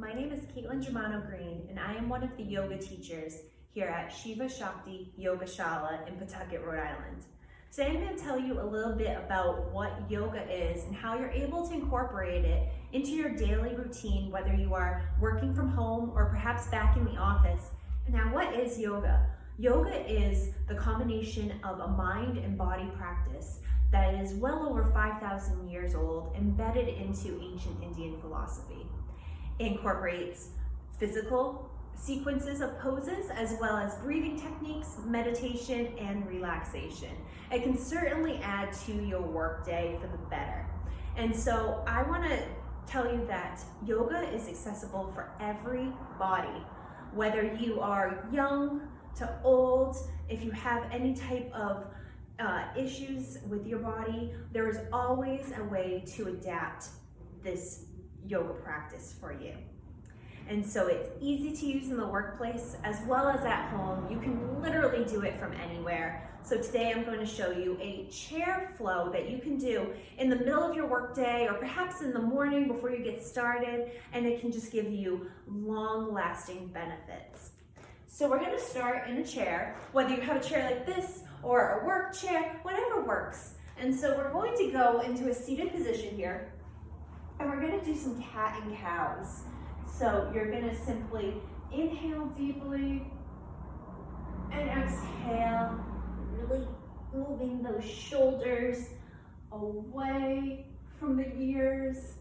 My name is Caitlin Germano Green, and I am one of the yoga teachers here at Shiva Shakti Yoga Shala in Pawtucket, Rhode Island. Today I'm going to tell you a little bit about what yoga is and how you're able to incorporate it into your daily routine, whether you are working from home or perhaps back in the office. Now, what is yoga? Yoga is the combination of a mind and body practice that is well over 5,000 years old, embedded into ancient Indian philosophy. It incorporates physical sequences of poses as well as breathing techniques, meditation, and relaxation. It can certainly add to your workday for the better. And so I want to tell you that yoga is accessible for everybody, whether you are young to old. If you have any type of issues with your body, there is always a way to adapt this yoga practice for you. And so it's easy to use in the workplace as well as at home. You can literally do it from anywhere. So today I'm going to show you a chair flow that you can do in the middle of your workday or perhaps in the morning before you get started, and it can just give you long-lasting benefits. So we're going to start in a chair, whether you have a chair like this or a work chair, whatever works. And so we're going to go into a seated position here, and we're going to do some cat and cows. So you're going to simply inhale deeply and exhale, really moving those shoulders away from the ears,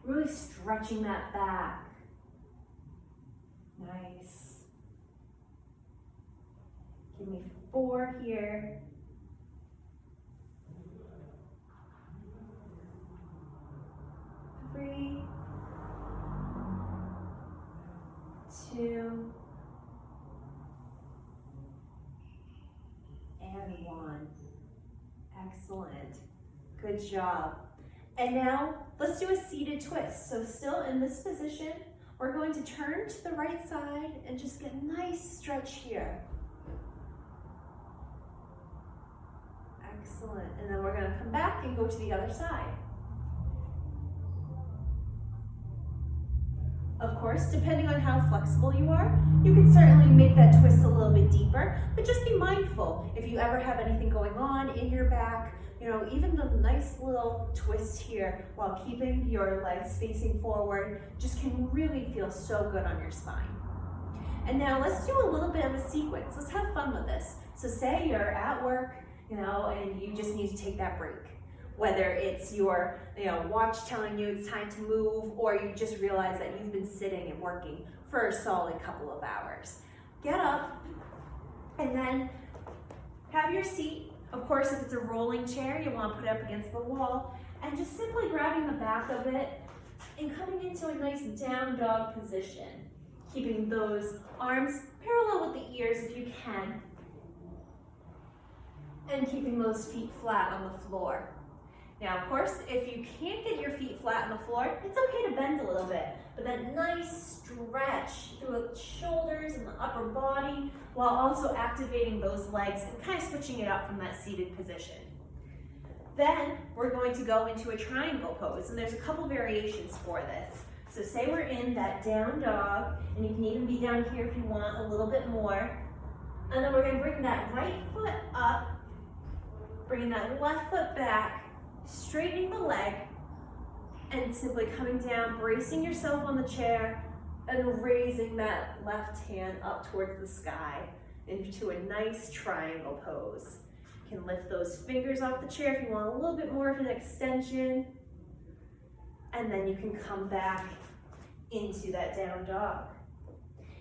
really stretching that back. Nice. Give me 4 here. 3, 2, and 1. Excellent. Good job. And now let's do a seated twist. So still in this position, we're going to turn to the right side and just get a nice stretch here. Excellent. And then we're going to come back and go to the other side. Of course, depending on how flexible you are, you can certainly make that twist a little bit deeper, but just be mindful if you ever have anything going on in your back, even the nice little twist here while keeping your legs facing forward just can really feel so good on your spine. And now let's do a little bit of a sequence. Let's have fun with this. So say you're at work, and you just need to take that break. Whether it's your watch telling you it's time to move, or you just realize that you've been sitting and working for a solid couple of hours. Get up and then have your seat. Of course, if it's a rolling chair, you want to put it up against the wall, and just simply grabbing the back of it and coming into a nice down dog position. Keeping those arms parallel with the ears if you can, and keeping those feet flat on the floor. Now, of course, if you can't get your feet flat on the floor, it's okay to bend a little bit, but that nice stretch through the shoulders and the upper body while also activating those legs and kind of switching it up from that seated position. Then we're going to go into a triangle pose, and there's a couple variations for this. So say we're in that down dog, and you can even be down here if you want a little bit more. And then we're going to bring that right foot up, bringing that left foot back, straightening the leg, and simply coming down, bracing yourself on the chair, and raising that left hand up towards the sky into a nice triangle pose. You can lift those fingers off the chair if you want a little bit more of an extension, and then you can come back into that down dog.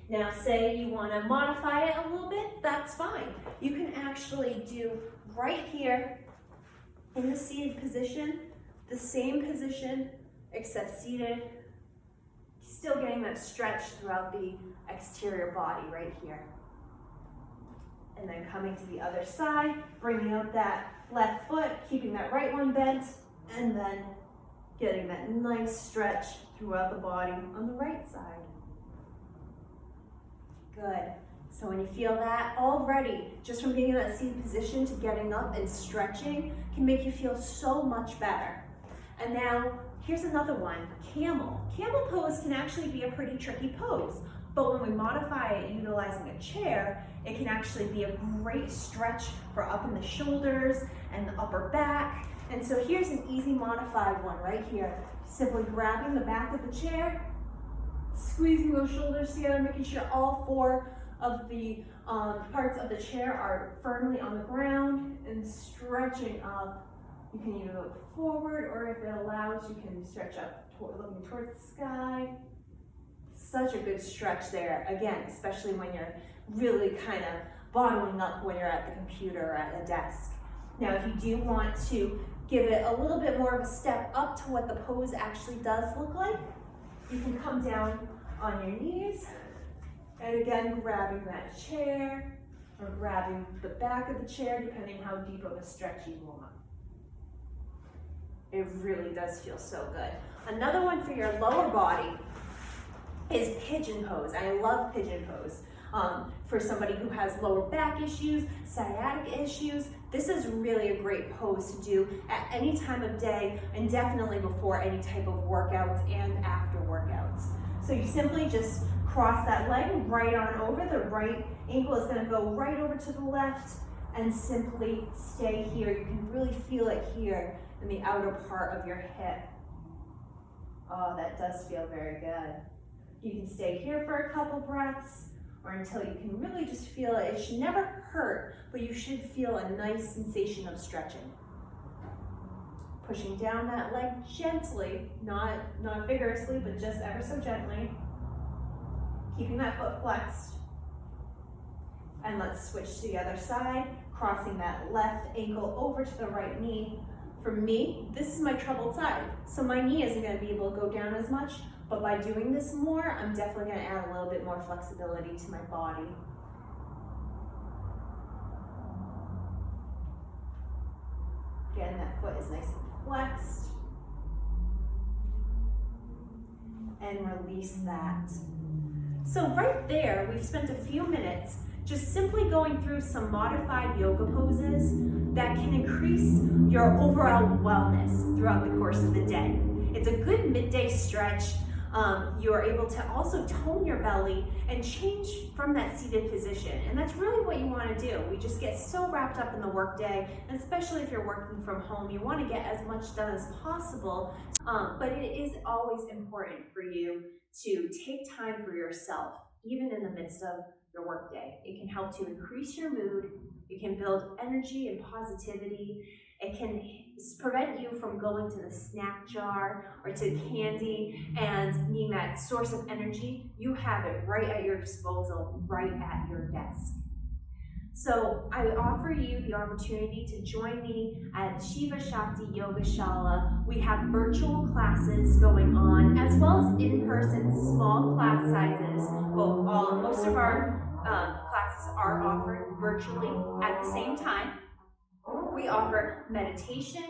Now say you want to modify it a little bit, that's fine. You can actually do right here in the seated position, the same position except seated, still getting that stretch throughout the exterior body right here. And then coming to the other side, bringing up that left foot, keeping that right one bent, and then getting that nice stretch throughout the body on the right side. Good. So when you feel that already, just from being in that seated position to getting up and stretching can make you feel so much better. And now Here's another one, camel. Camel pose can actually be a pretty tricky pose, but when we modify it utilizing a chair, it can actually be a great stretch for up in the shoulders and the upper back. And so here's an easy modified one right here. Simply grabbing the back of the chair, squeezing those shoulders together, making sure all four of the parts of the chair are firmly on the ground and stretching up. You can either look forward, or if it allows, you can stretch up, looking towards the sky. Such a good stretch there. Again, especially when you're really kind of bottling up when you're at the computer or at a desk. Now, if you do want to give it a little bit more of a step up to what the pose actually does look like, you can come down on your knees, and again, grabbing that chair, or grabbing the back of the chair, depending how deep of a stretch you want. It really does feel so good. Another one for your lower body is pigeon pose. I love pigeon pose. For somebody who has lower back issues, sciatic issues, this is really a great pose to do at any time of day, and definitely before any type of workouts and after workouts. So you simply just cross that leg right on over. The right ankle is going to go right over to the left, and simply stay here. You can really feel it here in the outer part of your hip. Oh, that does feel very good. You can stay here for a couple breaths, or until you can really just feel it. It should never hurt, but you should feel a nice sensation of stretching. Pushing down that leg gently, not vigorously, but just ever so gently. Keeping that foot flexed. And let's switch to the other side, crossing that left ankle over to the right knee. For me, this is my troubled side, so my knee isn't going to be able to go down as much, but by doing this more, I'm definitely going to add a little bit more flexibility to my body. Again, that foot is nice and flexed. And release that. So right there, we've spent a few minutes just simply going through some modified yoga poses that can increase your overall wellness throughout the course of the day. It's a good midday stretch. You're able to also tone your belly and change from that seated position. And that's really what you want to do. We just get so wrapped up in the workday, and especially if you're working from home, you want to get as much done as possible. But it is always important for you to take time for yourself, even in the midst of your workday. It can help to increase your mood. It can build energy and positivity. It can prevent you from going to the snack jar or to candy and being that source of energy. You have it right at your disposal, right at your desk. So I offer you the opportunity to join me at Shiva Shakti Yoga Shala. We have virtual classes going on, as well as in-person small class sizes. Well, most of our classes are offered virtually at the same time. We offer meditation,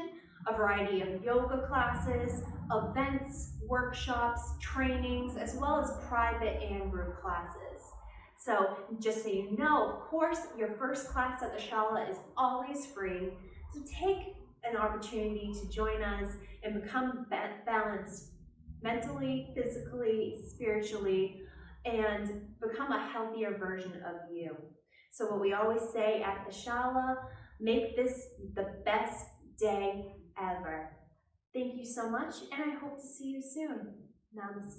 a variety of yoga classes, events, workshops, trainings, as well as private and group classes. So just so you know, of course, your first class at the Shala is always free. So take an opportunity to join us and become balanced mentally, physically, spiritually, and become a healthier version of you. So what we always say at the Shala, make this the best day ever. Thank you so much, and I hope to see you soon. Namaste.